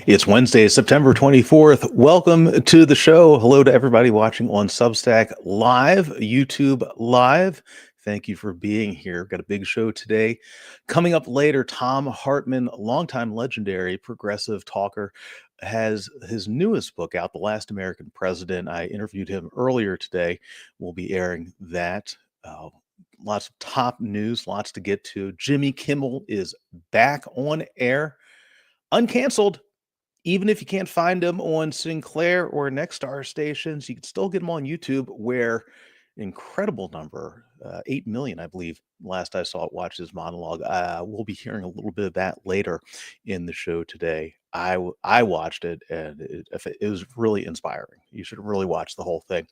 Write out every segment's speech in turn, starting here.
It's Wednesday, September 24th. Welcome to the show. Hello to everybody watching on Substack Live, YouTube Live. Thank you for being here. We've got a big show today. Coming up later, Tom Hartmann, longtime legendary progressive talker, has his newest book out, The Last American President. I interviewed him earlier today. We'll be airing that. Lots of top news, lots to get to. Jimmy Kimmel is back on air, uncanceled. Even if you can't find them on Sinclair or Nexstar stations, you can still get them on YouTube, where incredible number, 8 million, I believe, last I saw it, watched his monologue. We'll be hearing a little bit of that later in the show today. I watched it, and it was really inspiring. You should really watch the whole thing.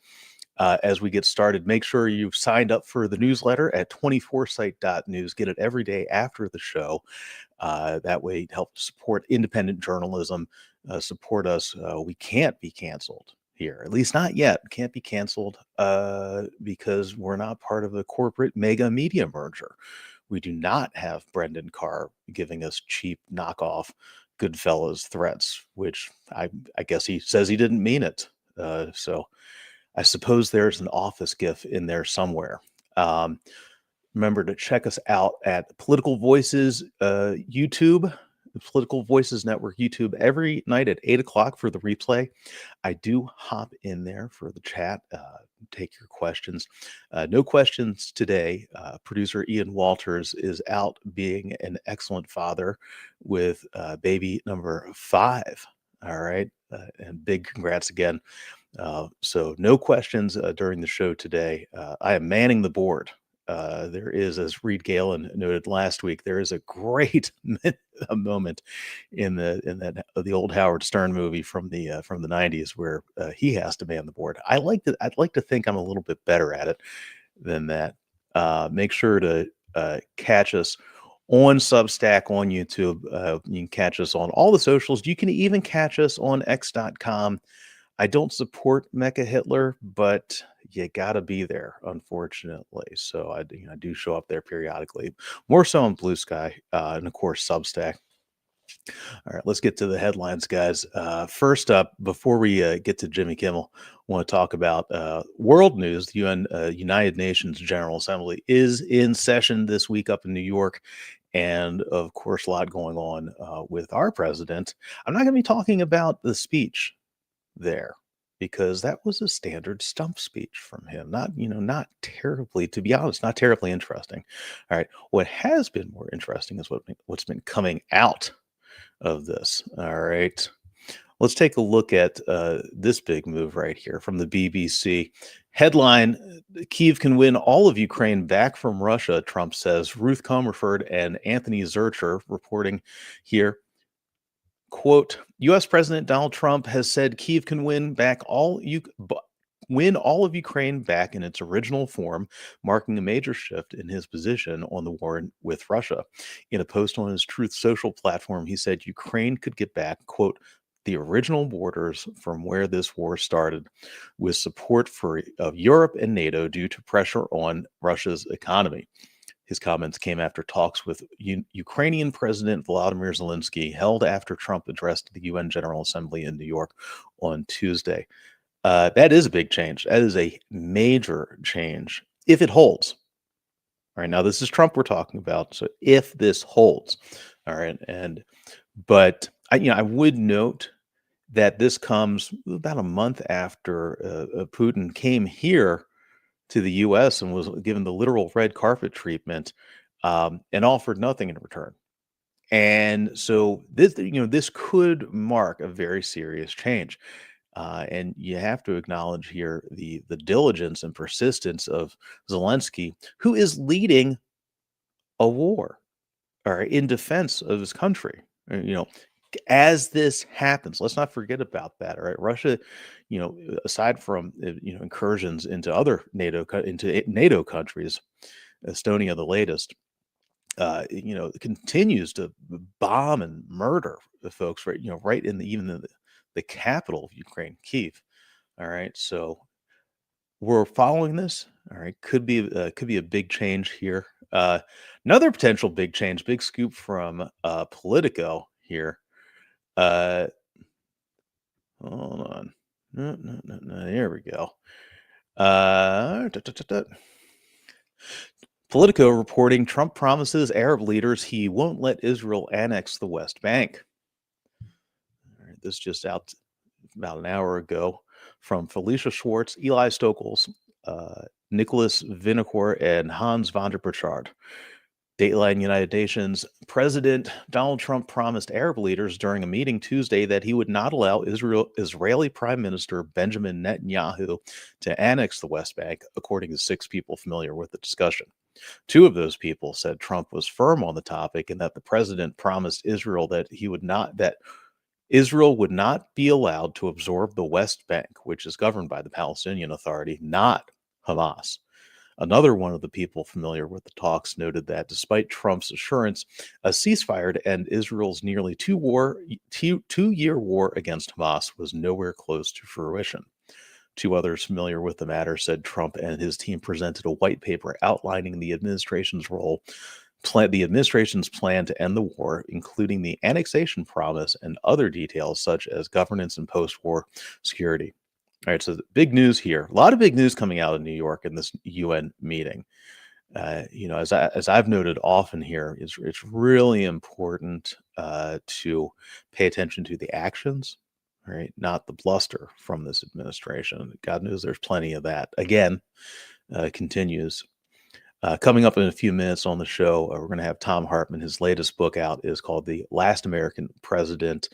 As we get started, make sure you've signed up for the newsletter at 24site.news. Get it every day after the show. That way, help support independent journalism, support us. We can't be canceled here, at least not yet. Can't be canceled because we're not part of a corporate mega media merger. We do not have Brendan Carr giving us cheap knockoff Goodfellas threats, which I guess he says he didn't mean it. So I suppose there's an Office gif in there somewhere. Remember to check us out at Political Voices YouTube, the Political Voices Network YouTube, every night at 8 o'clock for the replay. I do hop in there for the chat, take your questions. No questions today. Producer Ian Walters is out being an excellent father with baby number 5. All right. And big congrats again. So no questions during the show today. I am manning the board. There is, as Reed Galen noted last week, there is a great moment in the old Howard Stern movie from the 90s where he has to man the board. I'd like to think I'm a little bit better at it than that. Make sure to catch us on Substack, on YouTube. You can catch us on all the socials. You can even catch us on X.com. I don't support Mecha Hitler, but you got to be there, unfortunately. So I do show up there periodically, more so on Blue Sky, and of course Substack. All right, let's get to the headlines, guys. First up, before we get to Jimmy Kimmel, I want to talk about world news. The United Nations General Assembly is in session this week up in New York. And of course, a lot going on with our president. I'm not going to be talking about the speech there, because that was a standard stump speech from him. Not terribly, to be honest, not terribly interesting. All right. What has been more interesting is what's been coming out of this. All right. Let's take a look at this big move right here from the BBC. Headline: Kyiv can win all of Ukraine back from Russia, Trump says. Ruth Comerford and Anthony Zurcher reporting here. Quote, U.S. President Donald Trump has said Kyiv can win all of Ukraine back in its original form, marking a major shift in his position on the war with Russia. In a post on his Truth Social platform, he said Ukraine could get back, quote, the original borders from where this war started, with support of Europe and NATO due to pressure on Russia's economy. His comments came after talks with Ukrainian President Volodymyr Zelensky held after Trump addressed the UN General Assembly in New York on Tuesday. That is a big change. That is a major change if it holds. All right, now this is Trump we're talking about. So if this holds, all right, but I would note that this comes about a month after Putin came here to the U.S. and was given the literal red carpet treatment, and offered nothing in return. And so this could mark a very serious change. And you have to acknowledge here the diligence and persistence of Zelensky, who is leading a war, or in defense of his country. As this happens, let's not forget about that. All right, Russia, aside from incursions into other NATO countries, Estonia the latest, continues to bomb and murder the folks right in the capital of Ukraine, Kyiv. All right, so we're following this. All right, could be a big change here. Another potential big change, big scoop from Politico here. Hold on. No, no, no, no. Here we go. Da, da, da, da. Politico reporting Trump promises Arab leaders he won't let Israel annex the West Bank. All right, this just out about an hour ago from Felicia Schwartz, Eli Stokols, Nicholas Vinokur, and Hans van der Burchard. Dateline United Nations President Donald Trump promised Arab leaders during a meeting Tuesday that he would not allow Israeli Prime Minister Benjamin Netanyahu to annex the West Bank, according to 6 people familiar with the discussion. 2 of those people said Trump was firm on the topic and that the president promised Israel that Israel would not be allowed to absorb the West Bank, which is governed by the Palestinian Authority, not Hamas. Another one of the people familiar with the talks noted that despite Trump's assurance, a ceasefire to end Israel's nearly 2-year war against Hamas was nowhere close to fruition. 2 others familiar with the matter said Trump and his team presented a white paper outlining the administration's plan to end the war, including the annexation promise and other details such as governance and post-war security. All right, so big news here. A lot of big news coming out of New York in this UN meeting. As I've noted often here, it's really important to pay attention to the actions, right? Not the bluster from this administration. God knows there's plenty of that. Again, continues. Coming up in a few minutes on the show, we're going to have Tom Hartmann. His latest book out is called The Last American President.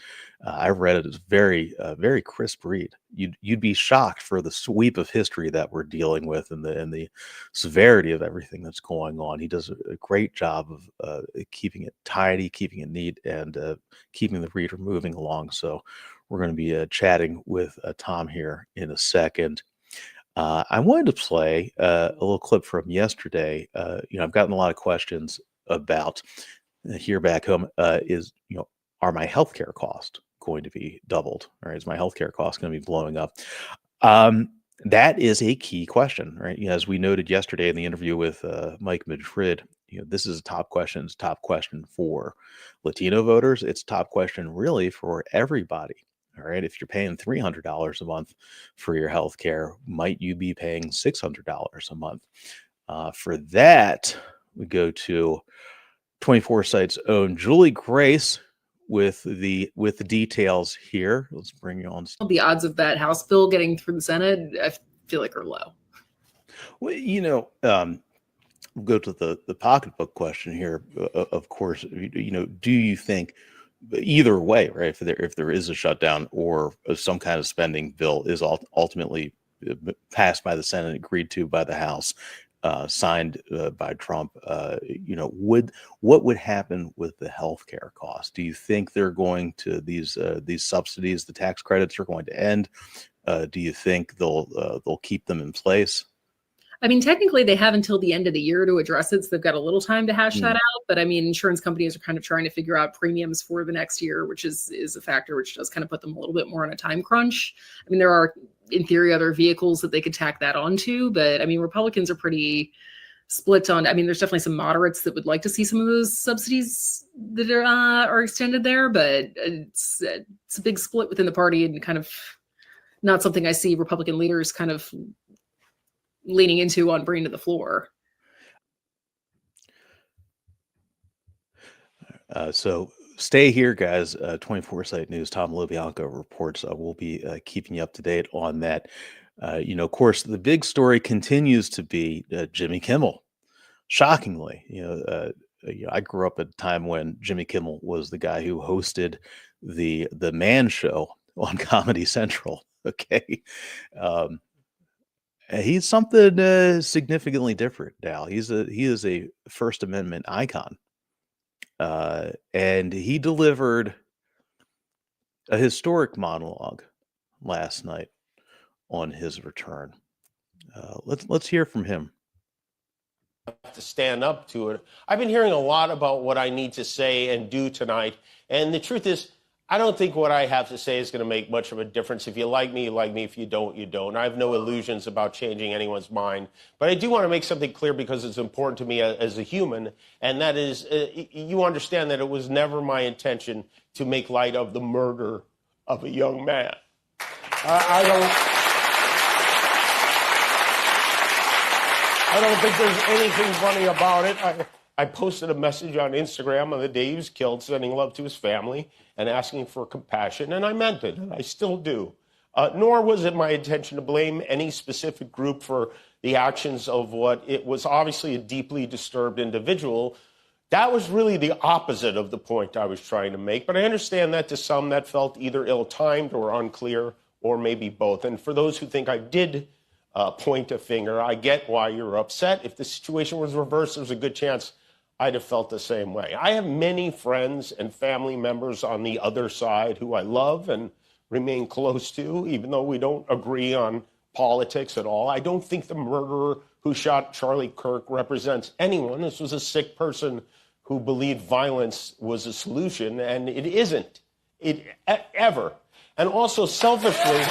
I've read it. It's very crisp read. You'd be shocked for the sweep of history that we're dealing with and the severity of everything that's going on. He does a great job of keeping it tidy, keeping it neat, and keeping the reader moving along. So we're going to be chatting with Tom here in a second. I wanted to play a little clip from yesterday. I've gotten a lot of questions about here back home. Are my healthcare costs going to be doubled? Or is my healthcare cost going to be blowing up? That is a key question, right? As we noted yesterday in the interview with Mike Madrid, this is a top question. It's a top question for Latino voters. It's a top question really for everybody. All right. If you're paying $300 a month for your health care, might you be paying $600 a month? For that, we go to 24 Sight's own Julie Grace with the details here. Let's bring you on. The odds of that House bill getting through the Senate, I feel like, are low. Well, we'll go to the pocketbook question here. Of course, do you think either way, right? If there is a shutdown or some kind of spending bill is ultimately passed by the Senate, agreed to by the House, signed by Trump, what would happen with the healthcare costs? Do you think they're going to these subsidies, the tax credits, are going to end? Do you think they'll keep them in place? I mean, technically, they have until the end of the year to address it, so they've got a little time to hash that out. But I mean, insurance companies are kind of trying to figure out premiums for the next year, which is a factor which does kind of put them a little bit more on a time crunch. I mean, there are, in theory, other vehicles that they could tack that onto, but I mean, Republicans are pretty split on. I mean, there's definitely some moderates that would like to see some of those subsidies that are extended there, but it's a big split within the party and kind of not something I see Republican leaders kind of leaning into on bringing to the floor. So stay here, guys. 24 Sight News, Tom LoBianco reports. We'll be keeping you up to date on that. Of course, the big story continues to be Jimmy Kimmel. Shockingly, I grew up at a time when Jimmy Kimmel was the guy who hosted the Man Show on Comedy Central. Okay. He's something significantly different now. He is a First Amendment icon, and he delivered a historic monologue last night on his return. Let's hear from him. To stand up to it. I've been hearing a lot about what I need to say and do tonight, and the truth is, I don't think what I have to say is going to make much of a difference. If you like me, you like me. If you don't, you don't. I have no illusions about changing anyone's mind. But I do want to make something clear because it's important to me as a human, and that is you understand that it was never my intention to make light of the murder of a young man. I don't think there's anything funny about it. I posted a message on Instagram on the day he was killed, sending love to his family and asking for compassion, and I meant it, and I still do. Nor was it my intention to blame any specific group for the actions of what it was obviously a deeply disturbed individual. That was really the opposite of the point I was trying to make, but I understand that to some that felt either ill-timed or unclear, or maybe both. And for those who think I did point a finger, I get why you're upset. If the situation was reversed, there's a good chance I'd have felt the same way. I have many friends and family members on the other side who I love and remain close to, even though we don't agree on politics at all. I don't think the murderer who shot Charlie Kirk represents anyone. This was a sick person who believed violence was a solution, and it isn't. Ever. And also, selfishly,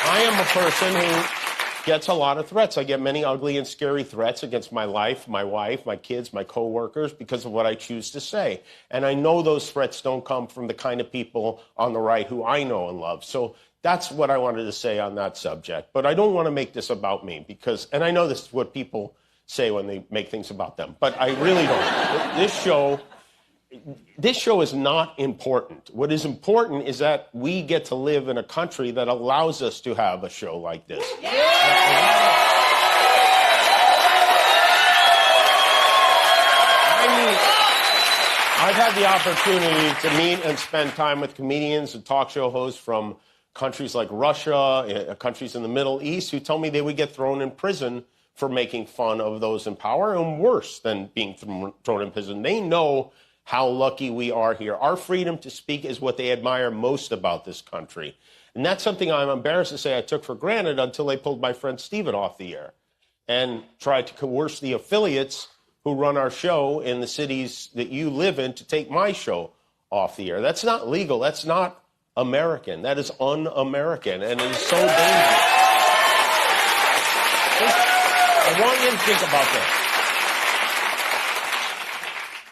I am a person who gets a lot of threats. I get many ugly and scary threats against my life, my wife, my kids, my coworkers because of what I choose to say. And I know those threats don't come from the kind of people on the right who I know and love. So that's what I wanted to say on that subject. But I don't want to make this about me because, and I know this is what people say when they make things about them, but I really don't. This show is not important. What is important is that we get to live in a country that allows us to have a show like this. Yeah! I've had the opportunity to meet and spend time with comedians and talk show hosts from countries like Russia, countries in the Middle East, who tell me they would get thrown in prison for making fun of those in power, and worse than being thrown in prison. They know how lucky we are here. Our freedom to speak is what they admire most about this country. And that's something I'm embarrassed to say I took for granted until they pulled my friend Steven off the air and tried to coerce the affiliates who run our show in the cities that you live in to take my show off the air. That's not legal. That's not American. That is un-American, and it is so dangerous. I want you to think about that.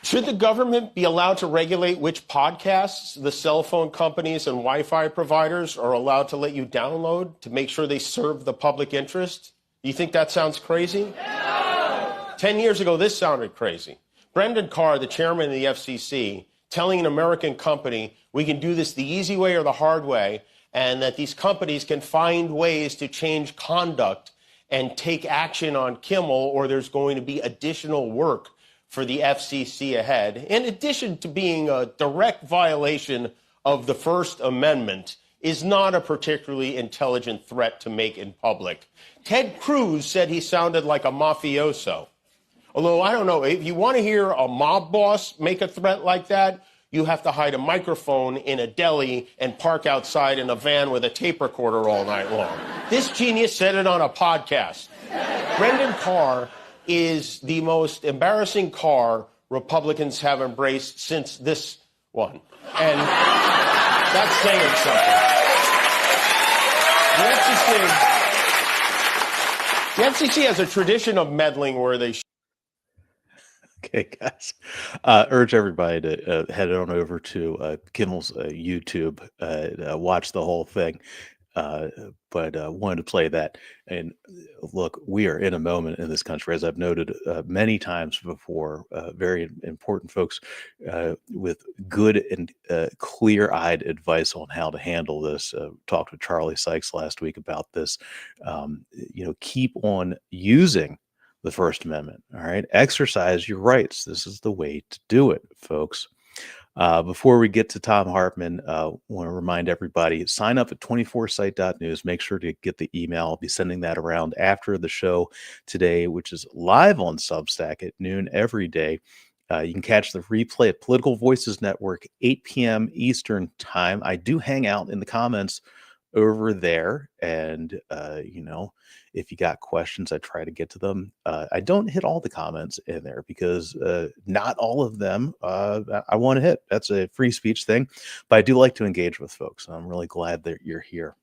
Should the government be allowed to regulate which podcasts the cell phone companies and Wi-Fi providers are allowed to let you download to make sure they serve the public interest? You think that sounds crazy? No! 10 years ago, this sounded crazy. Brendan Carr, the chairman of the FCC, telling an American company, we can do this the easy way or the hard way, and that these companies can find ways to change conduct and take action on Kimmel, or there's going to be additional work for the FCC ahead, in addition to being a direct violation of the First Amendment, is not a particularly intelligent threat to make in public. Ted Cruz said he sounded like a mafioso. Although, I don't know, if you want to hear a mob boss make a threat like that, you have to hide a microphone in a deli and park outside in a van with a tape recorder all night long. This genius said it on a podcast. Brendan Carr is the most embarrassing car Republicans have embraced since this one. And that's saying something. The FCC has a tradition of meddling where they... Okay, guys. Urge everybody to head on over to Kimmel's YouTube, watch the whole thing. But wanted to play that. And look, we are in a moment in this country, as I've noted many times before, very important folks with good and clear-eyed advice on how to handle this. Talked with Charlie Sykes last week about this. Keep on using the First Amendment. All right. Exercise your rights. This is the way to do it, folks. Before we get to Tom Hartmann, want to remind everybody, sign up at 24site.news. Make sure to get the email. I'll be sending that around after the show today, which is live on Substack at noon every day. You can catch the replay at Political Voices Network, 8 p.m. Eastern time. I do hang out in the comments over there. And, if you got questions, I try to get to them. I don't hit all the comments in there because not all of them I want to hit. That's a free speech thing. But I do like to engage with folks. I'm really glad that you're here.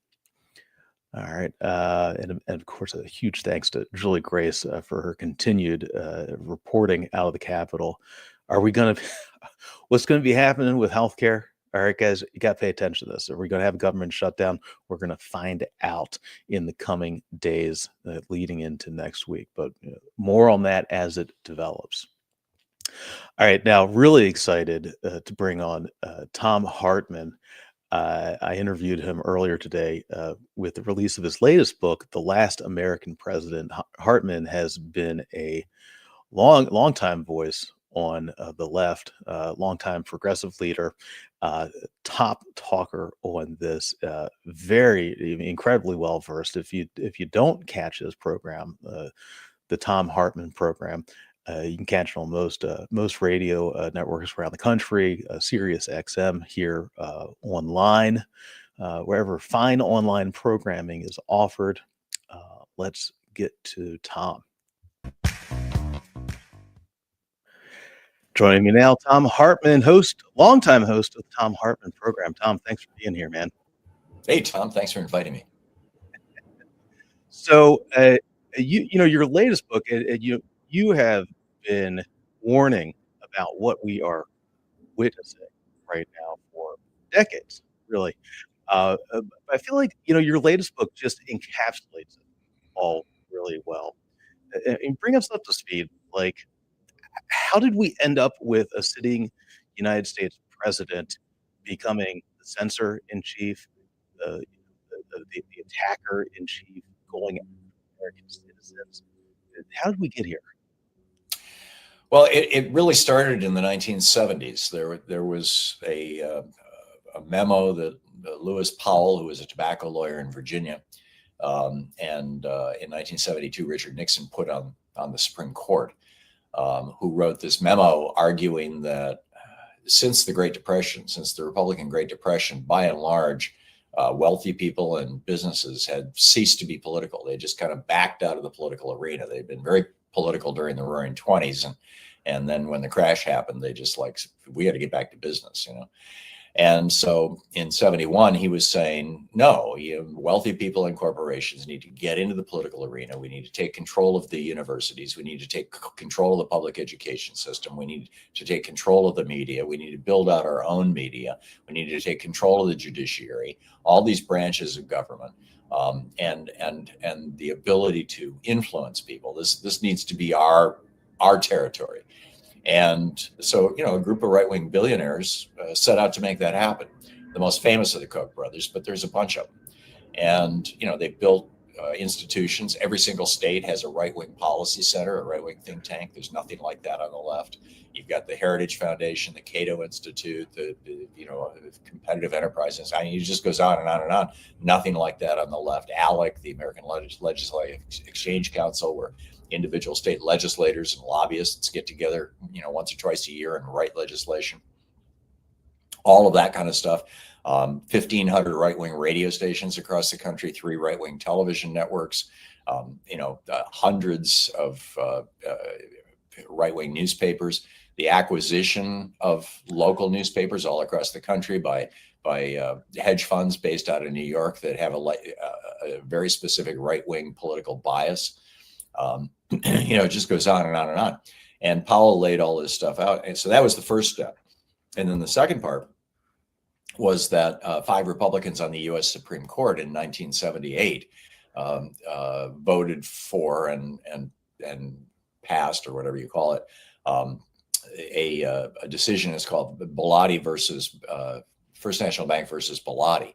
All right. And of course, a huge thanks to Julie Grace for her continued reporting out of the Capitol. Are we going to, what's going to be happening with healthcare? All right, guys, you got to pay attention to this. Are we going to have a government shutdown? We're going to find out in the coming days leading into next week. But more on that as it develops. All right, now really excited to bring on Tom Hartmann. I interviewed him earlier today with the release of his latest book, The Last American President. Hartmann has been a long time voice on the left, long time progressive leader, top talker on this, very incredibly well versed. If you don't catch his program, the Tom Hartmann program, you can catch it on most radio networks around the country, Sirius XM here online, wherever fine online programming is offered. Let's get to Tom. Joining me now, Tom Hartmann, longtime host of the Tom Hartmann program. Tom, thanks for being here, man. Hey, Tom, thanks for inviting me. So, your latest book, you have been warning about what we are witnessing right now for decades, really. I feel like your latest book just encapsulates it all really well. And bring us up to speed. Like, how did we end up with a sitting United States president becoming the censor in chief, the attacker in chief, going after American citizens? How did we get here? Well, it really started in the 1970s. There was a memo that Lewis Powell, who was a tobacco lawyer in Virginia, and in 1972, Richard Nixon put on the Supreme Court, who wrote this memo arguing that since the Great Depression, since the Republican Great Depression, by and large, wealthy people and businesses had ceased to be political. They just kind of backed out of the political arena. They'd been very political during the Roaring '20s, and then when the crash happened, they just we got to get back to business, And so in '71, he was saying, no, wealthy people and corporations need to get into the political arena. We need to take control of the universities. We need to take control of the public education system. We need to take control of the media. We need to build out our own media. We need to take control of the judiciary, all these branches of government, and the ability to influence people. This needs to be our territory. And so, a group of right-wing billionaires set out to make that happen. The most famous of the Koch brothers, but there's a bunch of them. And, they built institutions. Every single state has a right-wing policy center, a right-wing think tank. There's nothing like that on the left. You've got the Heritage Foundation, the Cato Institute, the competitive enterprises. I mean, it just goes on and on and on. Nothing like that on the left. ALEC, the American Legislative Exchange Council, where individual state legislators and lobbyists get together, once or twice a year and write legislation. All of that kind of stuff. 1,500 right-wing radio stations across the country, 3 right-wing television networks, hundreds of right-wing newspapers, the acquisition of local newspapers all across the country by hedge funds based out of New York that have a very specific right-wing political bias. It just goes on and on and on. And Powell laid all this stuff out. And so that was the first step. And then the second part was that 5 Republicans on the U.S. Supreme Court in 1978 voted for and passed, or whatever you call it, a decision is called Bellotti versus First National Bank versus Bellotti.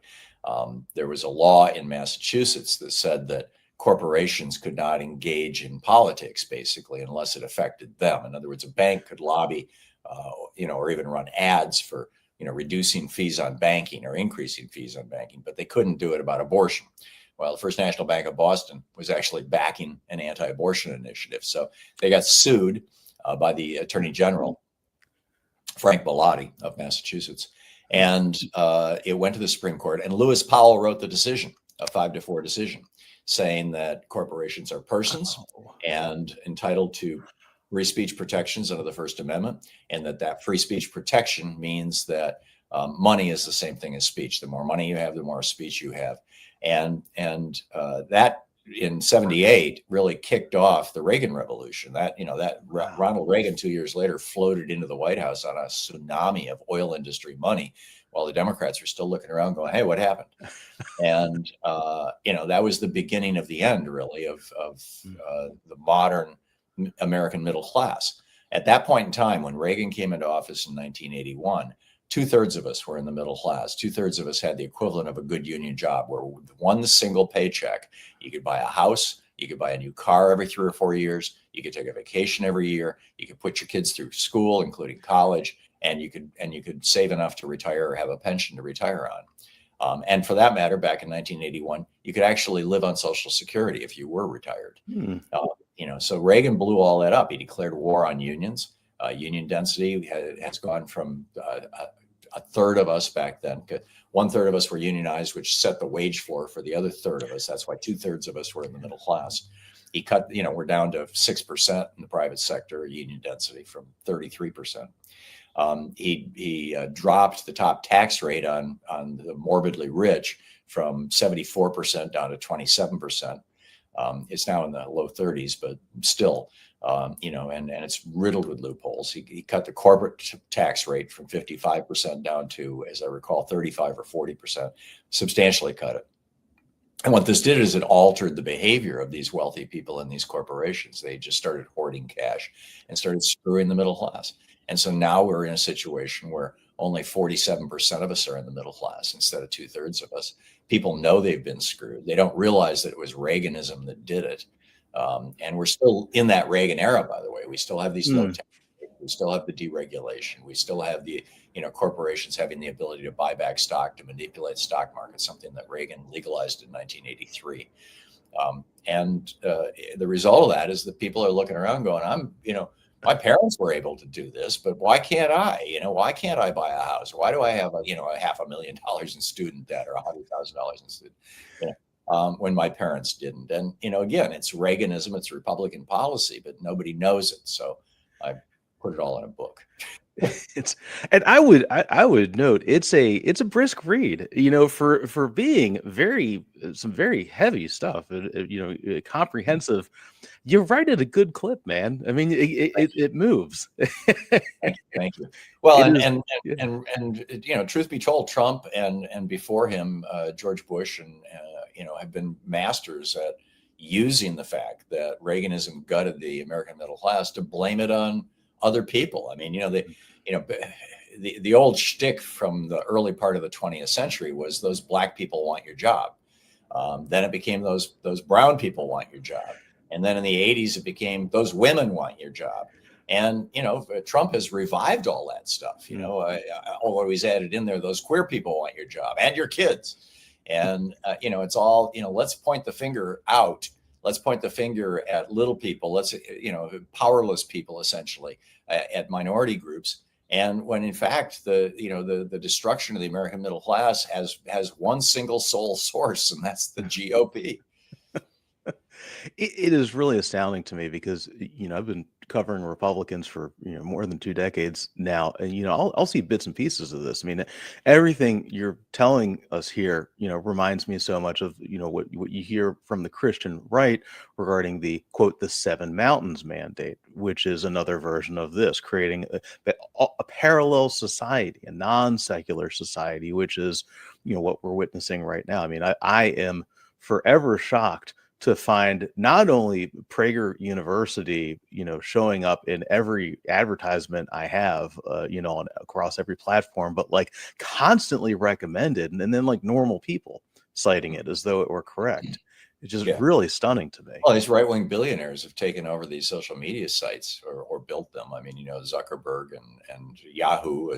There was a law in Massachusetts that said that corporations could not engage in politics, basically, unless it affected them. In other words, a bank could lobby, or even run ads for, reducing fees on banking or increasing fees on banking, but they couldn't do it about abortion. Well, the First National Bank of Boston was actually backing an anti-abortion initiative. So they got sued by the Attorney General, Frank Bellotti of Massachusetts. And it went to the Supreme Court, and Lewis Powell wrote the decision, a 5-4 decision, saying that corporations are persons and entitled to free speech protections under the First Amendment, and that free speech protection means that money is the same thing as speech. The more money you have, the more speech you have. And that in '78 really kicked off the Reagan Revolution. Ronald Reagan 2 years later floated into the White House on a tsunami of oil industry money, while the Democrats were still looking around going, hey, what happened? And, that was the beginning of the end, really, of the modern American middle class. At that point in time, when Reagan came into office in 1981, 2/3 of us were in the middle class. 2/3 of us had the equivalent of a good union job, where with one single paycheck, you could buy a house, you could buy a new car every 3 or 4 years, you could take a vacation every year, you could put your kids through school, including college, and you could save enough to retire or have a pension to retire on. And for that matter, back in 1981, you could actually live on Social Security if you were retired. So Reagan blew all that up. He declared war on unions. Union density has gone from a third of us back then. 1/3 of us were unionized, which set the wage floor for the other third of us. That's why 2/3 of us were in the middle class. He cut, we're down to 6% in the private sector union density from 33%. He dropped the top tax rate on the morbidly rich from 74% down to 27%. It's now in the low 30s, but still, and it's riddled with loopholes. He cut the corporate tax rate from 55% down to, as I recall, 35 or 40%, substantially cut it. And what this did is it altered the behavior of these wealthy people in these corporations. They just started hoarding cash and started screwing the middle class. And so now we're in a situation where only 47% of us are in the middle class instead of 2/3 of us. People know they've been screwed. They don't realize that it was Reaganism that did it. And we're still in that Reagan era, by the way. We still have these low tax rates. We still have the deregulation. We still have the corporations having the ability to buy back stock, to manipulate stock markets, something that Reagan legalized in 1983. And the result of that is that people are looking around going, my parents were able to do this, but why can't I? Why can't I buy a house? Why do I have a $500,000 in student debt or $100,000 in student debt? When my parents didn't. And, again, it's Reaganism, it's Republican policy, but nobody knows it. So I put it all in a book. And I would note it's a brisk read, for being some very heavy stuff, comprehensive. You write at a good clip, man. I mean, it moves. Thank you. Well, and truth be told, Trump and before him, George Bush and have been masters at using the fact that Reaganism gutted the American middle class to blame it on other people. I mean, the old shtick from the early part of the 20th century was those black people want your job. Then it became those brown people want your job. And then in the 80s, it became those women want your job. And, Trump has revived all that stuff, although he's added in there, those queer people want your job and your kids. And, it's all, let's point the finger out. Let's point the finger at little people. Let's, powerless people, essentially, at minority groups. And when in fact, the destruction of the American middle class has one single sole source, and that's the GOP. It is really astounding to me because, I've been covering Republicans for, more than 2 decades now. And, I'll see bits and pieces of this. I mean, everything you're telling us here, reminds me so much of, what you hear from the Christian right regarding the, quote, the 7 Mountains mandate, which is another version of this, creating a parallel society, a non-secular society, which is, what we're witnessing right now. I mean, I am forever shocked to find not only Prager University, showing up in every advertisement I have, across every platform, but like constantly recommended, and then like normal people citing it as though it were correct. It's just really stunning to me. Well, these right-wing billionaires have taken over these social media sites or built them. I mean, Zuckerberg and Yahoo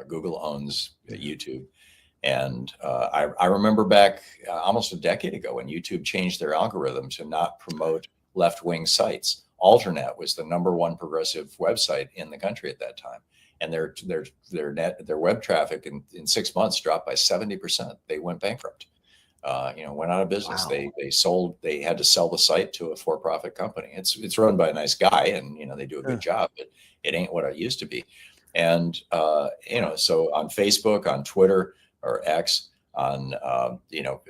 Google owns YouTube. And I remember back almost a decade ago when YouTube changed their algorithm to not promote left-wing sites. Alternet was the #1 progressive website in the country at that time, and their web traffic in 6 months dropped by 70%. They went bankrupt. Went out of business. Wow. They had to sell the site to a for-profit company. It's run by a nice guy, and they do a good job, but it ain't what it used to be. And so on Facebook, on Twitter, or X, on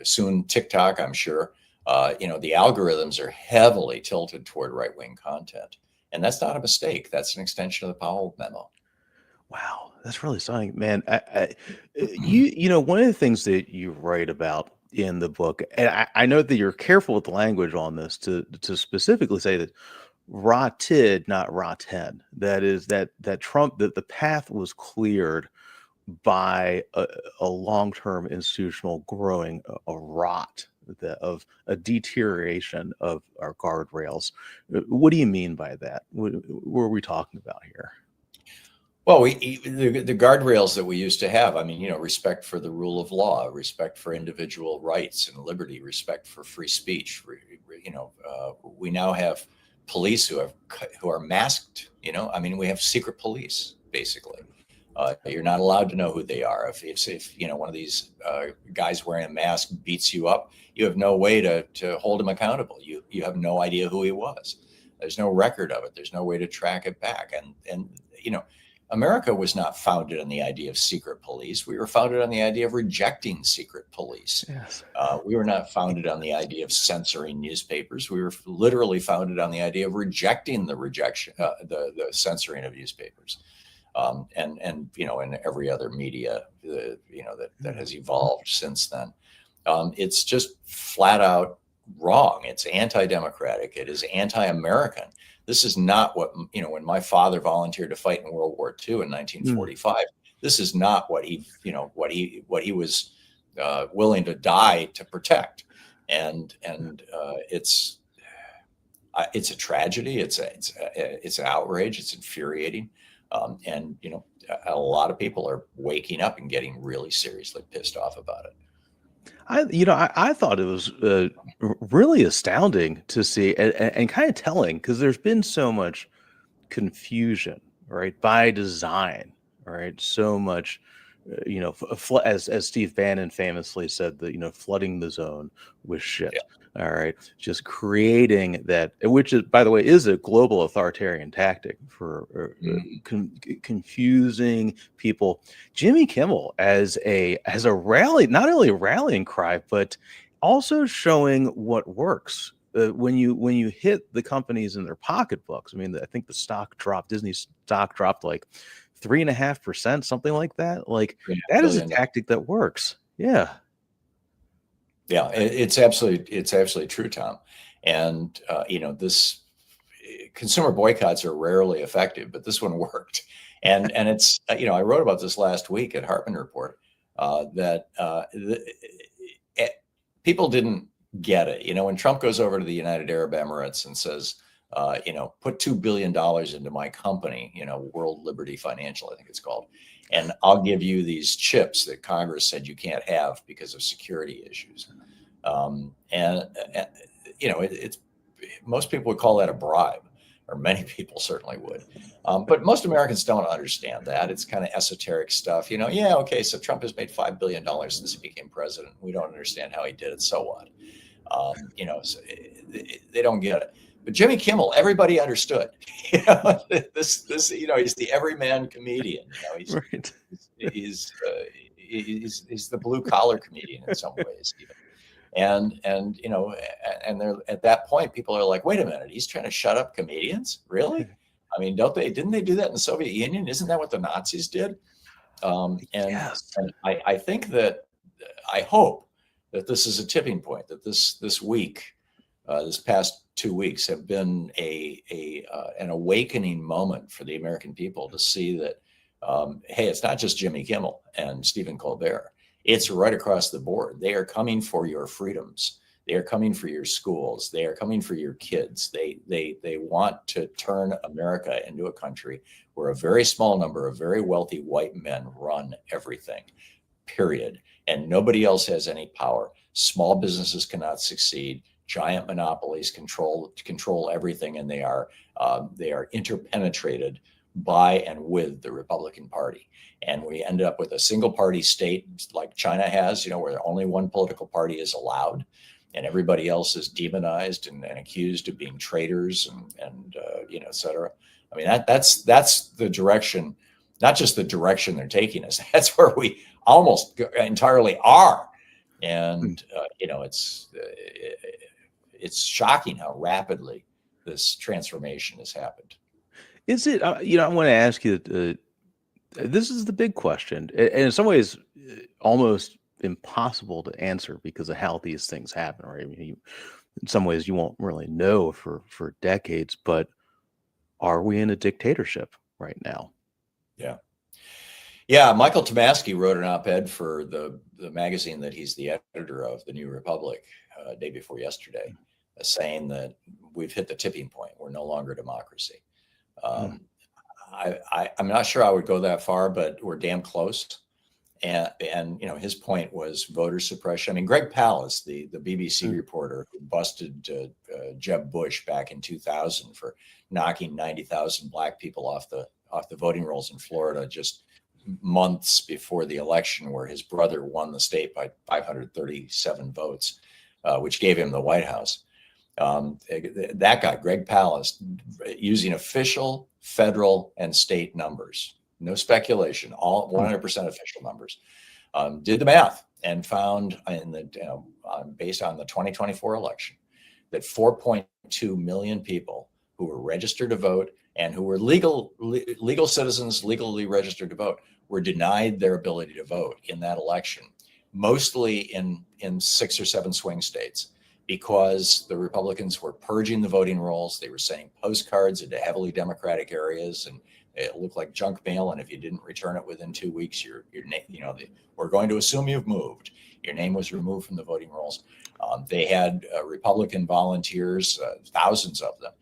soon TikTok, I'm sure, the algorithms are heavily tilted toward right-wing content, and that's not a mistake. That's an extension of the Powell memo. Wow, that's really something, man. One of the things that you write about in the book, and I know that you're careful with the language on this to specifically say that rotted, not rotten. That is that Trump that the path was cleared by a long-term institutional growing a rot of a deterioration of our guardrails. What do you mean by that? What are we talking about here? Well, the guardrails that we used to have, I mean, respect for the rule of law, respect for individual rights and liberty, respect for free speech. We now have police who are masked. I mean, we have secret police basically. You're not allowed to know who they are. If one of these guys wearing a mask beats you up, you have no way to hold him accountable. You have no idea who he was. There's no record of it. There's no way to track it back. And America was not founded on the idea of secret police. We were founded on the idea of rejecting secret police. Yes. We were not founded on the idea of censoring newspapers. We were literally founded on the idea of rejecting the censoring of newspapers. And in every other media, that has evolved since then. It's just flat out wrong. It's anti-democratic. It is anti-American. This is not what, when my father volunteered to fight in World War II in 1945, this is not what he was willing to die to protect. And it's a tragedy. It's an outrage. It's infuriating. And a lot of people are waking up and getting really seriously pissed off about it. I thought it was really astounding to see and kind of telling, because there's been so much confusion, right, by design, right? So much, as Steve Bannon famously said, that flooding the zone with shit. Yeah. All right, just creating that, which is, by the way, is a global authoritarian tactic for confusing people. Jimmy Kimmel as a rally, not only a rallying cry, but also showing what works. When you hit the companies in their pocketbooks. I mean, I think Disney stock dropped like 3.5%, something like that. Like that is a tactic that works. Yeah. Yeah, it's absolutely true, Tom. And this consumer boycotts are rarely effective, but this one worked. And it's I wrote about this last week at Hartmann Report that people didn't get it. When Trump goes over to the United Arab Emirates and says, put $2 billion into my company, World Liberty Financial, I think it's called, and I'll give you these chips that Congress said you can't have because of security issues. It's most people would call that a bribe, or many people certainly would. But most Americans don't understand that. It's kind of esoteric stuff. Yeah, okay, so Trump has made $5 billion since he became president. We don't understand how he did it. So what? So they don't get it. But Jimmy Kimmel, everybody understood. This he's the everyman comedian. He's the blue collar comedian in some ways. And they're at that point, people are like, wait a minute, he's trying to shut up comedians? Really? I mean, didn't they do that in the Soviet Union? Isn't that what the Nazis did? Yes. And I think that, I hope that this is a tipping point, that this week, this past 2 weeks have been an awakening moment for the American people to see that, hey, it's not just Jimmy Kimmel and Stephen Colbert. It's right across the board. They are coming for your freedoms. They are coming for your schools. They are coming for your kids. They want to turn America into a country where a very small number of very wealthy white men run everything, period. And nobody else has any power. Small businesses cannot succeed. Giant monopolies control everything, and they are interpenetrated by and with the Republican Party. And we ended up with a single party state like China has, where only one political party is allowed, and everybody else is demonized and accused of being traitors and et cetera. I mean, that's the direction, not just the direction they're taking us. That's where we almost entirely are. And it's shocking how rapidly this transformation has happened. Is it? I want to ask you This is the big question, and in some ways, almost impossible to answer because of how these things happen. Right? I mean, in some ways, you won't really know for decades. But are we in a dictatorship right now? Yeah. Yeah, Michael Tomasky wrote an op-ed for the magazine that he's the editor of, The New Republic, day before yesterday, saying that we've hit the tipping point. We're no longer a democracy. Um, I'm not sure I would go that far, but we're damn close. And his point was voter suppression. I mean, Greg Palast, the BBC reporter who busted Jeb Bush back in 2000 for knocking 90,000 black people off the voting rolls in Florida just months before the election, where his brother won the state by 537 votes, which gave him the White House. That guy, Greg Palast, using official federal and state numbers, no speculation, all 100% official numbers, did the math and found based on the 2024 election that 4.2 million people who were registered to vote and who were legal citizens, legally registered to vote, were denied their ability to vote in that election, mostly in 6 or 7 swing states, because the Republicans were purging the voting rolls. They were sending postcards into heavily Democratic areas, and it looked like junk mail. And if you didn't return it within 2 weeks, your name, we're going to assume you've moved. Your name was removed from the voting rolls. They had Republican volunteers, thousands of them,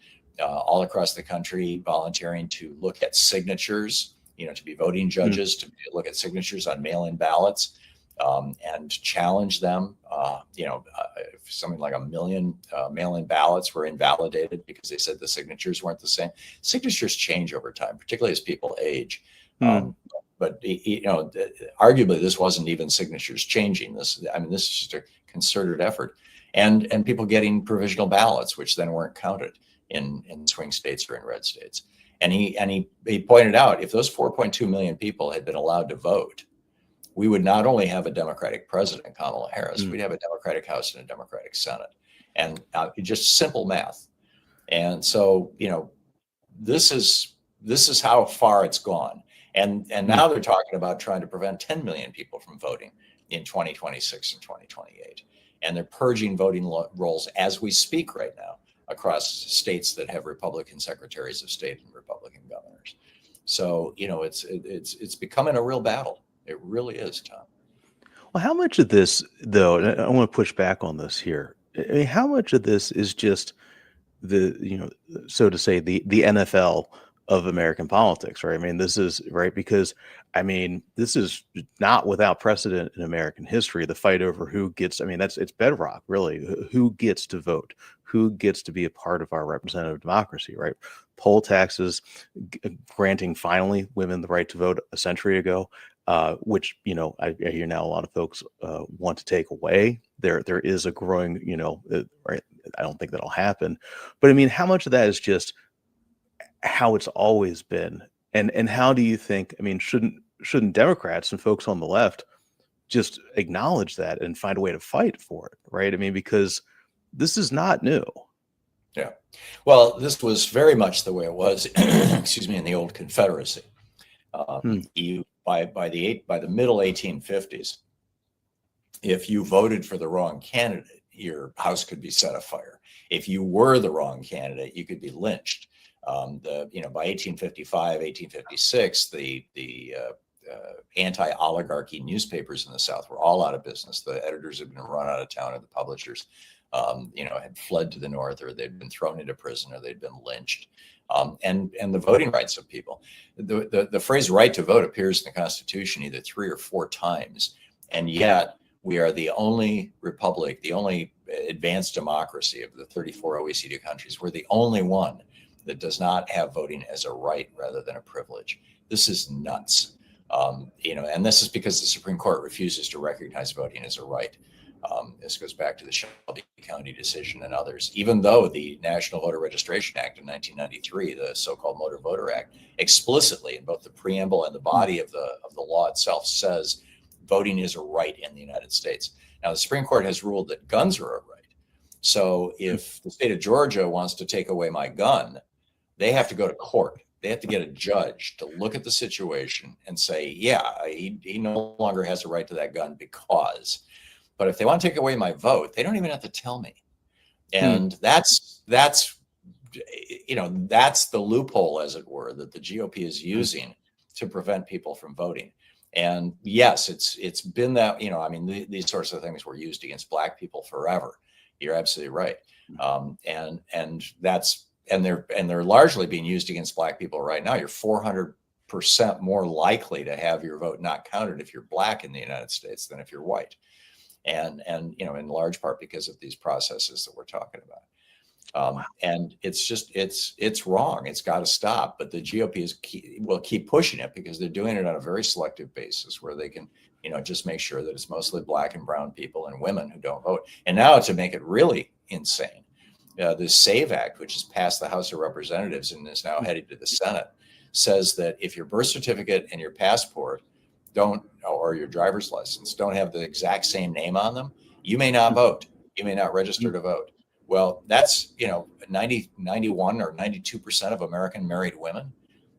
all across the country, volunteering to look at signatures, to be voting judges, to look at signatures on mail-in ballots, and challenge them. Something like 1 million mail-in ballots were invalidated because they said the signatures weren't the same. Signatures change over time, particularly as people age. But arguably, this wasn't even signatures changing. This is just a concerted effort, and people getting provisional ballots, which then weren't counted in swing states or in red states. And he pointed out, if those 4.2 million people had been allowed to vote, we would not only have a Democratic president, Kamala Harris, we'd have a Democratic House and a Democratic Senate, and just simple math. And so, this is how far it's gone. And now they're talking about trying to prevent 10 million people from voting in 2026 and 2028. And they're purging voting rolls as we speak right now across states that have Republican secretaries of state and Republican governors. So, it's becoming a real battle. It really is, Tom. Well, how much of this, though, and I want to push back on this here. I mean, how much of this is just so to say, the NFL of American politics, right? I mean, this is right because this is not without precedent in American history. The fight over who gets, it's bedrock, really. Who gets to vote? Who gets to be a part of our representative democracy, right? Poll taxes, granting finally women the right to vote a century ago, which I hear now a lot of folks want to take away. There is a growing, right? I don't think that'll happen, but how much of that is just how it's always been, and how do you think? Shouldn't Democrats and folks on the left just acknowledge that and find a way to fight for it, right? Because this is not new. Yeah, well, this was very much the way it was, excuse me, in the old Confederacy. By the middle 1850s, if you voted for the wrong candidate, your house could be set afire. If you were the wrong candidate, you could be lynched. By 1855, 1856, the anti-oligarchy newspapers in the South were all out of business. The editors had been run out of town, and the publishers, had fled to the North, or they'd been thrown into prison, or they'd been lynched. And the voting rights of people. The phrase "right to vote" appears in the Constitution either 3 or 4 times, and yet we are the only republic, the only advanced democracy of the 34 OECD countries. We're the only one that does not have voting as a right rather than a privilege. This is nuts. And this is because the Supreme Court refuses to recognize voting as a right. This goes back to the Shelby County decision and others. Even though the National Voter Registration Act of 1993, the so-called Motor Voter Act, explicitly in both the preamble and the body of the law itself says voting is a right in the United States. Now, the Supreme Court has ruled that guns are a right. So if the state of Georgia wants to take away my gun, they have to go to court. They have to get a judge to look at the situation and say, yeah, he no longer has a right to that gun because. But if they want to take away my vote, they don't even have to tell me. And that's that's the loophole, as it were, that the GOP is using to prevent people from voting. And yes, it's been that, I mean, these sorts of things were used against Black people forever. You're absolutely right. And they're largely being used against Black people right now. You're 400% more likely to have your vote not counted if you're Black in the United States than if you're white. And in large part because of these processes that we're talking about. And it's wrong. It's got to stop. But the GOP will keep pushing it because they're doing it on a very selective basis where they can, just make sure that it's mostly Black and brown people and women who don't vote. And now to make it really insane, the SAVE Act, which has passed the House of Representatives and is now headed to the Senate, says that if your birth certificate and your passport or your driver's license don't have the exact same name on them, you may not vote. You may not register to vote. Well, that's, 91 or 92% of American married women,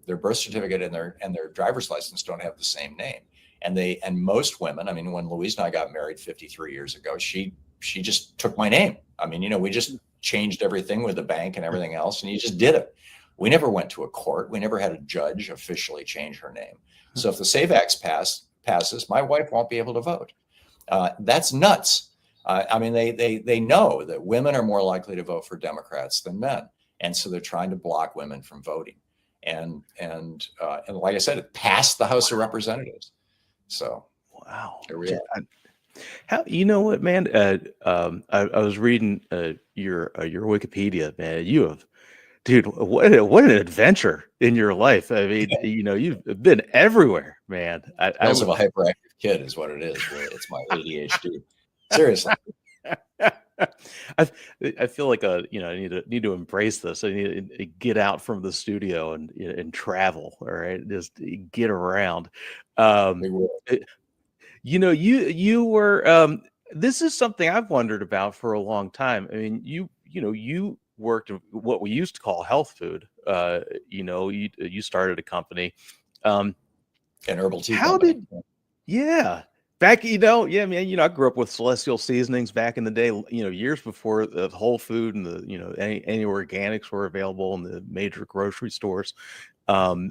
their birth certificate and their driver's license don't have the same name. And most women, I mean, when Louise and I got married 53 years ago, she just took my name. I mean, we just changed everything with the bank and everything else, and you just did it. We never went to a court. We never had a judge officially change her name. So if the SAVE Act passes, my wife won't be able to vote. That's nuts. I mean, they know that women are more likely to vote for Democrats than men, and so they're trying to block women from voting. And like I said, it passed the House of Representatives. So wow, here we are. How what, man? I was reading your Wikipedia, man. You have, dude, what an adventure in your life. I mean, you've been everywhere, man. Tales of a hyperactive kid is what it is. Really. It's my ADHD. Seriously. I feel like I need to embrace this. I need to get out from the studio and travel. All right, just get around. You were. This is something I've wondered about for a long time. I mean, you worked in what we used to call health food. You started a company, an herbal tea how company. Back, man, I grew up with Celestial Seasonings back in the day, years before the Whole Food and the, any organics were available in the major grocery stores. How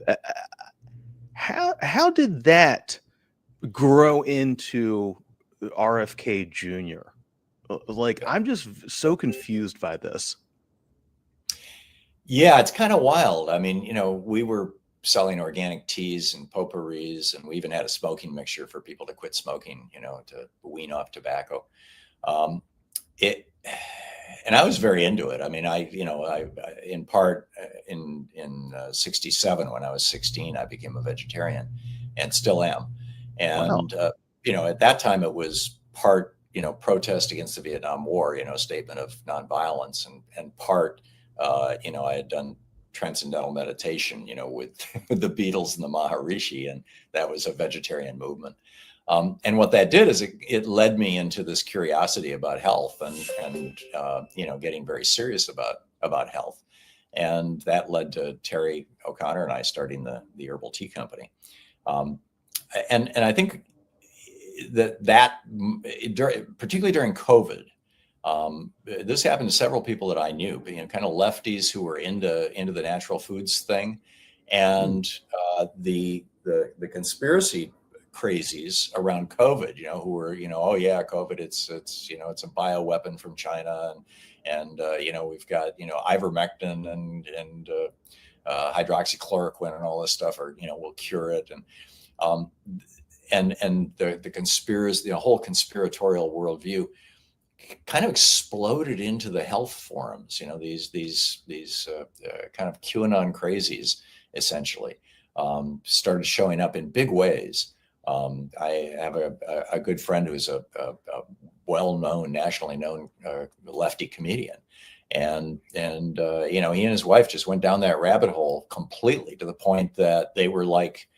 did that grow into RFK Jr.? Like, I'm just so confused by this. Yeah, it's kind of wild. I mean, we were selling organic teas and potpourris, and we even had a smoking mixture for people to quit smoking, to wean off tobacco. And I was very into it. I mean, I in part in 67, when I was 16, I became a vegetarian and still am. And, wow. At that time it was part, protest against the Vietnam War, statement of nonviolence, and part, I had done transcendental meditation, with the Beatles and the Maharishi, and that was a vegetarian movement. And what that did is it led me into this curiosity about health and getting very serious about health. And that led to Terry O'Connor and I starting the herbal tea company. And I think that particularly during COVID, this happened to several people that I knew, kind of lefties who were into the natural foods thing, and the conspiracy crazies around COVID, who were, oh yeah, COVID, it's a bioweapon from China, and we've got ivermectin and hydroxychloroquine and all this stuff, or will cure it, and the conspiracy, the whole conspiratorial worldview kind of exploded into the health forums. These kind of QAnon crazies essentially started showing up in big ways. I have a good friend who's a well-known, nationally known lefty comedian, and he and his wife just went down that rabbit hole completely, to the point that they were like,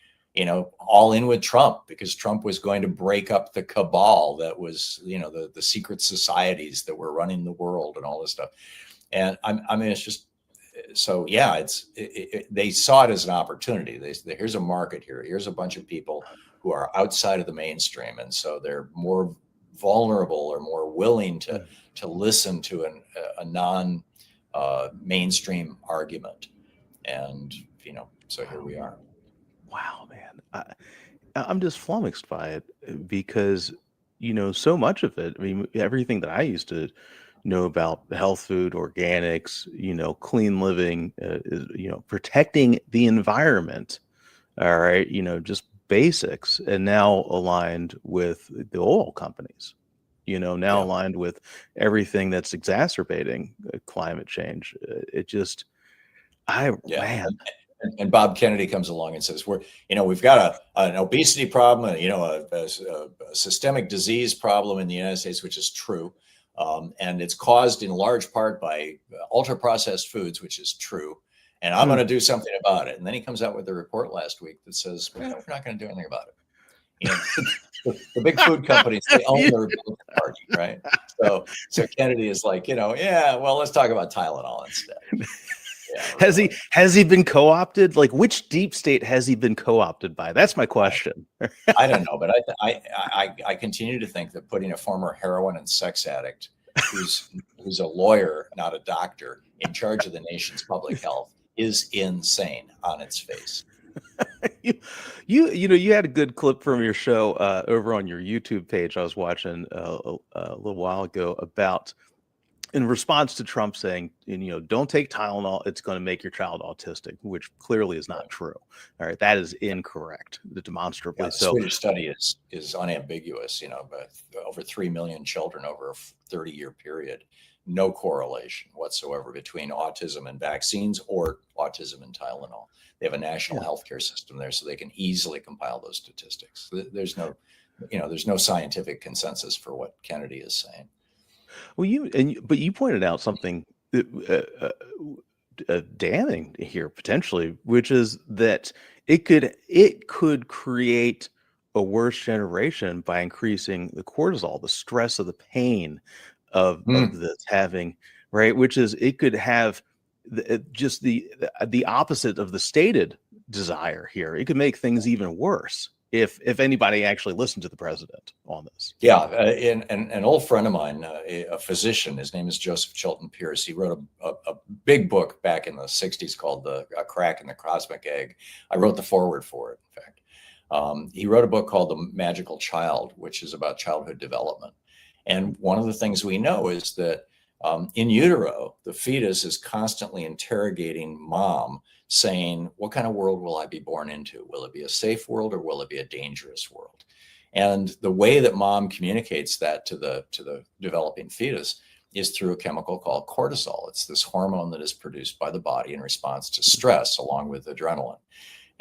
all in with Trump, because Trump was going to break up the cabal that was, the secret societies that were running the world and all this stuff. And I mean, it's just so yeah, they saw it as an opportunity. Here's a market here. Here's a bunch of people who are outside of the mainstream, and so they're more vulnerable or more willing to listen to a non mainstream argument. And so here we are. Wow, man. I'm just flummoxed by it because, so much of it, I mean, everything that I used to know about health food, organics, clean living, is, protecting the environment. All right. Just basics, and now aligned with the oil companies, now Yeah. aligned with everything that's exacerbating climate change. It just, Yeah. man, And Bob Kennedy comes along and says, we've got an obesity problem, a systemic disease problem in the United States, which is true. And it's caused in large part by ultra processed foods, which is true. And I'm going to do something about it. And then he comes out with a report last week that says, we're not going to do anything about it. The big food companies, they own their party, right? So Kennedy is like, yeah, well, let's talk about Tylenol instead. Yeah, has he been co-opted? Like, which deep state has he been co-opted by? That's my question. I don't know, but I continue to think that putting a former heroin and sex addict who's a lawyer, not a doctor, in charge of the nation's public health is insane on its face. You had a good clip from your show over on your YouTube page. I was watching a little while ago about, in response to Trump saying, don't take Tylenol, it's going to make your child autistic, which clearly is not true. All right, that is incorrect, demonstrably. The Swedish study is unambiguous. But over 3 million children over a 30-year period, no correlation whatsoever between autism and vaccines or autism and Tylenol. They have a national healthcare system there, so they can easily compile those statistics. There's no scientific consensus for what Kennedy is saying. Well, but you pointed out something damning here potentially, which is that it could create a worse generation by increasing the cortisol, the stress of the pain of this having, right? Which is, it could have just the opposite of the stated desire here. It could make things even worse if anybody actually listened to the president on this. Yeah, and an old friend of mine, a physician, his name is Joseph Chilton Pierce. He wrote a big book back in the 60s called A Crack in the Cosmic Egg. I wrote the foreword for it, in fact. He wrote a book called The Magical Child, which is about childhood development. And one of the things we know is that in utero, the fetus is constantly interrogating mom, saying, what kind of world will I be born into? Will it be a safe world, or will it be a dangerous world? And the way that mom communicates that to the developing fetus is through a chemical called cortisol. It's this hormone that is produced by the body in response to stress, along with adrenaline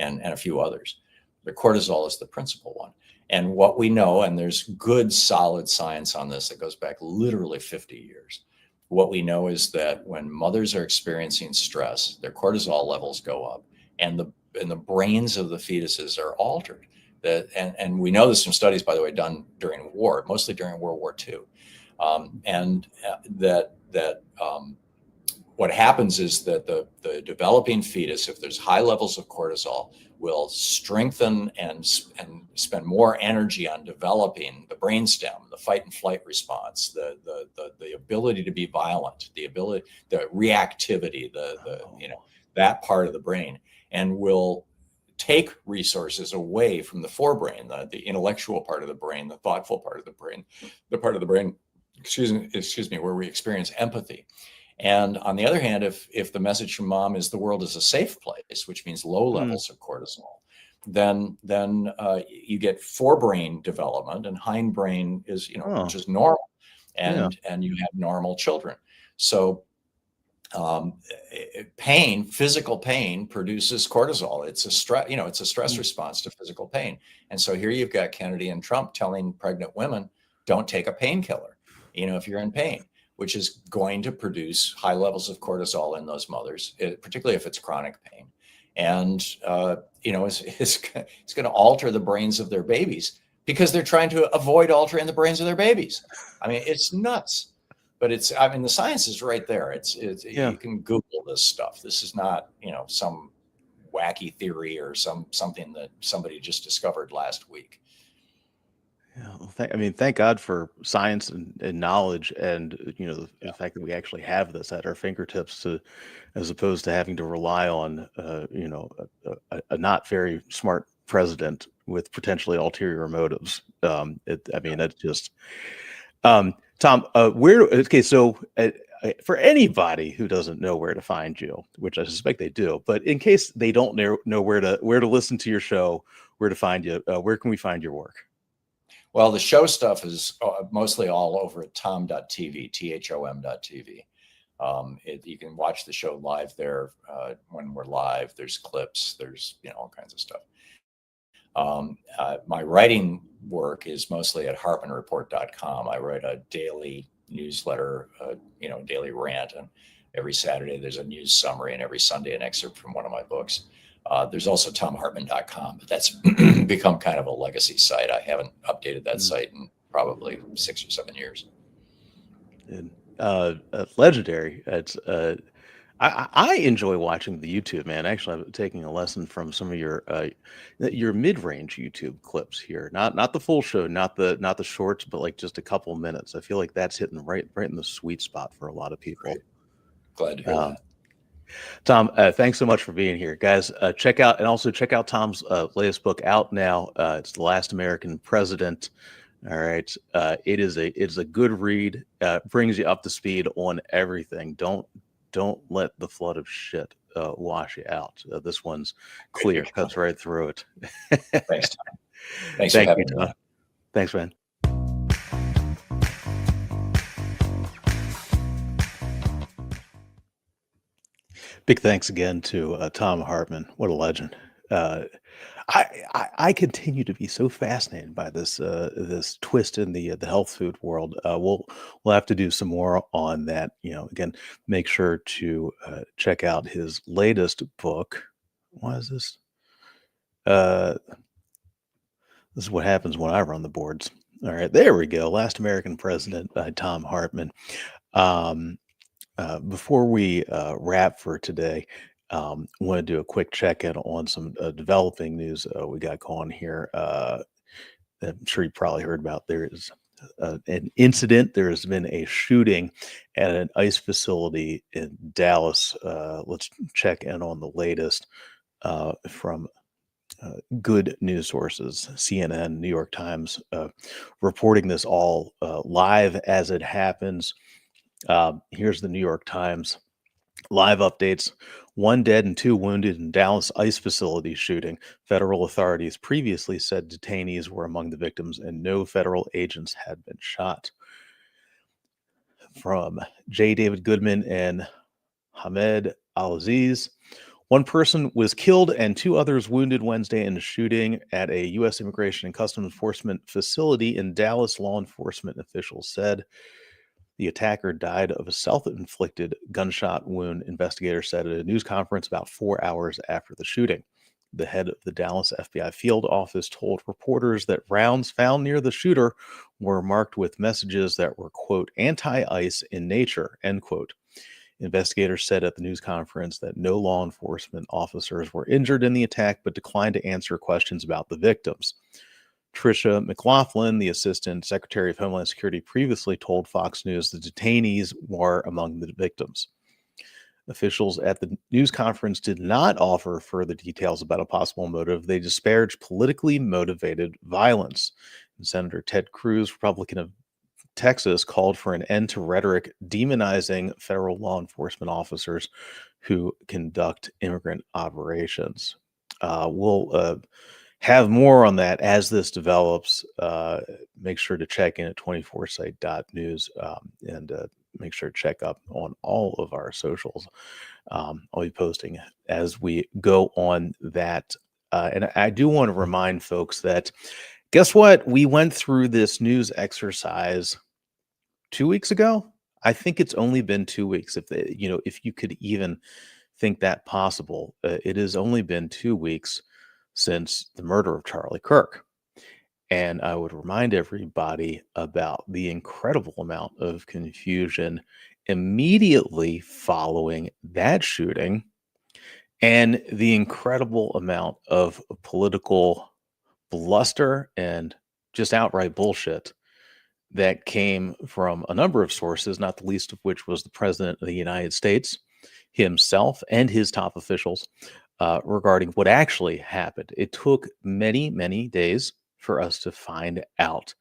and a few others. The cortisol is the principal one. And what we know, and there's good solid science on this that goes back literally 50 years. What we know is that when mothers are experiencing stress, their cortisol levels go up, and the brains of the fetuses are altered. And we know this from studies, by the way, done during war, mostly during World War II. What happens is that the developing fetus, if there's high levels of cortisol, will strengthen and spend more energy on developing the brainstem, the fight and flight response, the ability to be violent, the reactivity, that part of the brain, and will take resources away from the forebrain, the intellectual part of the brain, the thoughtful part of the brain, the part of the brain, excuse me, where we experience empathy. And on the other hand, if the message from mom is the world is a safe place, which means low levels of cortisol, then you get forebrain development, and hindbrain is just normal, and you have normal children. So physical pain produces cortisol. It's a stress response to physical pain. And so here you've got Kennedy and Trump telling pregnant women, don't take a painkiller, if you're in pain, which is going to produce high levels of cortisol in those mothers, particularly if it's chronic pain. And, it's going to alter the brains of their babies because they're trying to avoid altering the brains of their babies. I mean, it's nuts. but I mean, the science is right there. Yeah. You can Google this stuff. This is not, some wacky theory or something that somebody just discovered last week. Yeah, well, I mean, thank God for science and knowledge, and the Yeah. fact that we actually have this at our fingertips, as opposed to having to rely on a not very smart president with potentially ulterior motives. I mean, that's just Tom. Okay, so for anybody who doesn't know where to find you, which I suspect they do, but in case they don't know where to listen to your show, where to find you, where can we find your work? Well, the show stuff is mostly all over at tom.tv, THOM.tv. You can watch the show live there when we're live. There's clips, there's all kinds of stuff. My writing work is mostly at hartmannreport.com. I write a daily newsletter, daily rant, and every Saturday there's a news summary, and every Sunday an excerpt from one of my books. There's also tomhartmann.com, but that's become kind of a legacy site. I haven't updated that site in probably 6 or 7 years. And legendary. It's I enjoy watching the YouTube, man. Actually, I'm taking a lesson from some of your mid-range YouTube clips here. Not the full show, not the shorts, but like just a couple minutes. I feel like that's hitting right in the sweet spot for a lot of people. Great. Glad to hear that. Tom, thanks so much for being here, guys. Check out Tom's latest book out now. It's The Last American President. All right, it's a good read. Brings you up to speed on everything. Don't let the flood of shit wash you out. This one's clear, cuts right through it. Thanks, Tom. Thanks for having me. Thanks, man. Big thanks again to Tom Hartmann. What a legend. I continue to be so fascinated by this twist in the health food world. We'll have to do some more on that. Again, make sure to check out his latest book. What is this? This is what happens when I run the boards. All right, there we go. Last American President by Tom Hartmann. Before we wrap for today, want to do a quick check-in on some developing news we got going here. I'm sure you probably heard about. There is an incident. There has been a shooting at an ice facility in Dallas. Let's check in on the latest from good news sources, CNN, New York Times, reporting this all live as it happens. Here's the New York Times. Live updates. 1 dead and 2 wounded in Dallas ICE facility shooting. Federal authorities previously said detainees were among the victims and no federal agents had been shot. From J. David Goodman and Hamed Al-Aziz. 1 person was killed and 2 others wounded Wednesday in a shooting at a U.S. Immigration and Customs Enforcement facility in Dallas, law enforcement officials said. The attacker died of a self-inflicted gunshot wound, investigators said at a news conference about 4 hours after the shooting. The head of the Dallas FBI field office told reporters that rounds found near the shooter were marked with messages that were, quote, anti-ICE in nature, end quote. Investigators said at the news conference that no law enforcement officers were injured in the attack, but declined to answer questions about the victims. Tricia McLaughlin, the Assistant Secretary of Homeland Security, previously told Fox News the detainees were among the victims. Officials at the news conference did not offer further details about a possible motive. They disparaged politically motivated violence. And Senator Ted Cruz, Republican of Texas, called for an end to rhetoric demonizing federal law enforcement officers who conduct immigrant operations. We'll have more on that as this develops. Make sure to check in at 24site.news and make sure to check up on all of our socials. I'll be posting as we go on that. And I do want to remind folks that, guess what? We went through this news exercise 2 weeks ago. I think it's only been 2 weeks. If you could even think that possible, it has only been 2 weeks since the murder of Charlie Kirk. And I would remind everybody about the incredible amount of confusion immediately following that shooting and the incredible amount of political bluster and just outright bullshit that came from a number of sources, not the least of which was the President of the United States himself and his top officials regarding what actually happened. It took many, many days for us to find out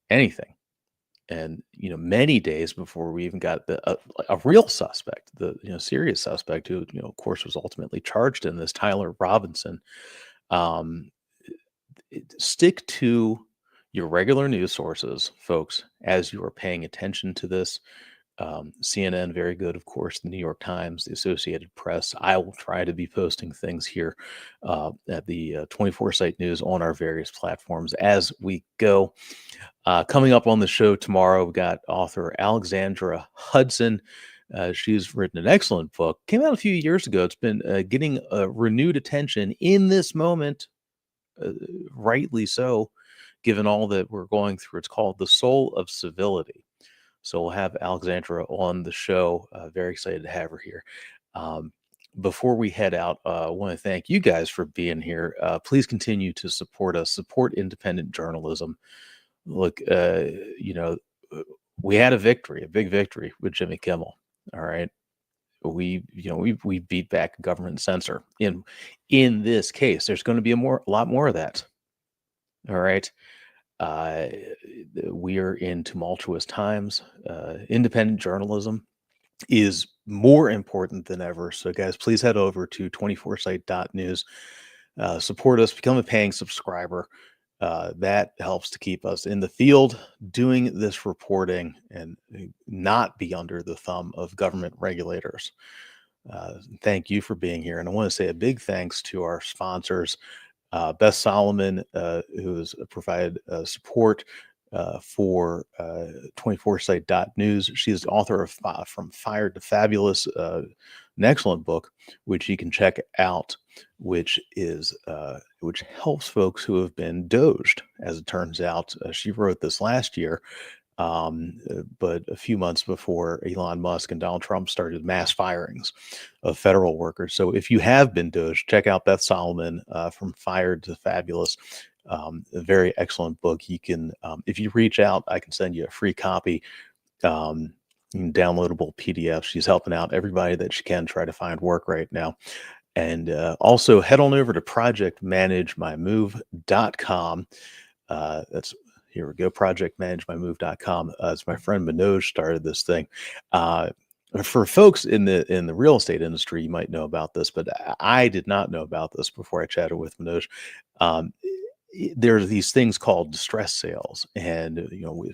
anything. And many days before we even got a real suspect, the serious suspect who of course was ultimately charged in this, Tyler Robinson. Um, Stick to your regular news sources, folks, as you are paying attention to this. CNN, very good, of course, the New York Times, the Associated Press. I will try to be posting things here at the 24 Site News on our various platforms as we go. Coming up on the show tomorrow, we've got author Alexandra Hudson. She's written an excellent book, came out a few years ago. It's been getting renewed attention in this moment, rightly so, given all that we're going through. It's called The Soul of Civility. So we'll have Alexandra on the show. Very excited to have her here. Before we head out, I want to thank you guys for being here. Please continue to support us, support independent journalism. Look, we had a victory, a big victory with Jimmy Kimmel. All right. We beat back a government censor. In this case, there's going to be a lot more of that. All right. We are in tumultuous times. Independent journalism is more important than ever. So, guys, please head over to 24site.news. Support us, become a paying subscriber. That helps to keep us in the field doing this reporting and not be under the thumb of government regulators. Thank you for being here. And I want to say a big thanks to our sponsors. Beth Solomon, who has provided support for 24site.news. She's the author of From Fired to Fabulous, an excellent book, which you can check out, which helps folks who have been doged. As it turns out, she wrote this last year, but a few months before Elon Musk and Donald Trump started mass firings of federal workers. So if you have been doged, check out Beth Solomon, From Fired to Fabulous. A very excellent book. You can, if you reach out, I can send you a free copy, downloadable PDF. She's helping out everybody that she can try to find work right now. And also head on over to projectmanagemymove.com. Here we go, projectmanagemymove.com. It's my friend Manoj started this thing. For folks in the real estate industry, you might know about this, but I did not know about this before I chatted with Manoj. There are these things called distress sales, and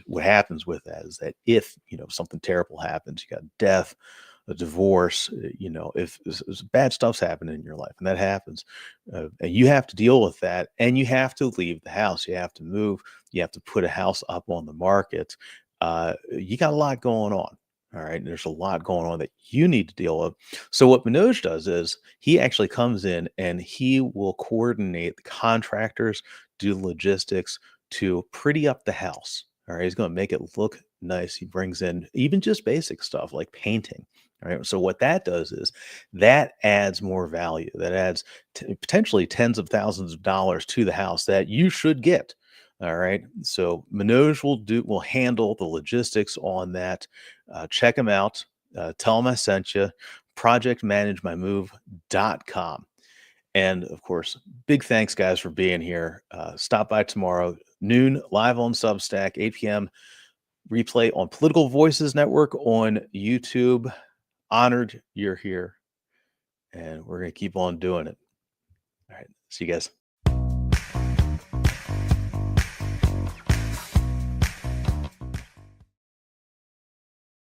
what happens with that is that if something terrible happens, you got death, a divorce, if bad stuff's happening in your life, and that happens, and you have to deal with that, and you have to leave the house, you have to move, you have to put a house up on the market. You got a lot going on. All right. And there's a lot going on that you need to deal with. So what Manoj does is he actually comes in and he will coordinate the contractors, do logistics to pretty up the house. All right. He's going to make it look nice. He brings in even just basic stuff like painting. All right. So what that does is that adds more value. That adds potentially tens of thousands of dollars to the house that you should get. All right. So Manoj will handle the logistics on that. Check him out. Tell him I sent you. Projectmanagemymove.com. And of course, big thanks, guys, for being here. Stop by tomorrow, noon, live on Substack, 8 p.m. Replay on Political Voices Network on YouTube. Honored you're here. And we're going to keep on doing it. All right. See you guys.